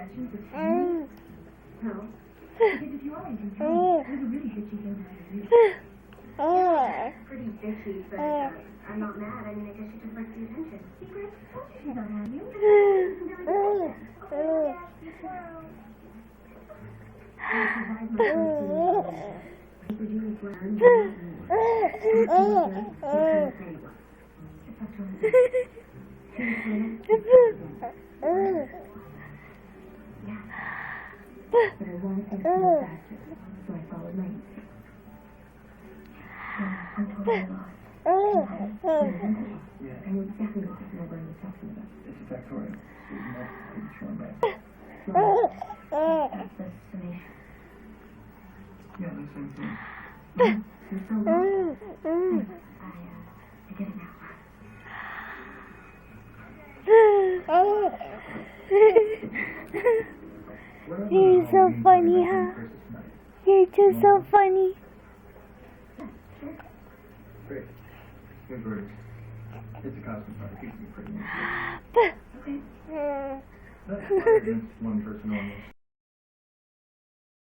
directions with change? No. Because if you are in control, there's a really good chance you'll do it. Pretty bitchy, but I'm not mad. I mean, I guess she just likes the attention. Secret? Told you she's not mad at you. But I wanted to go faster, so I followed my instinct. I'm totally lost. I know exactly what this number is talking about. It's a factorial. So you must be showing that. That's the summation. Yeah, the same thing. I'm so lost. I get it now. You're so funny, huh? You're just so funny. Great. Here's where it's a costume party. Keeps me pretty much. Okay. That's against one person almost.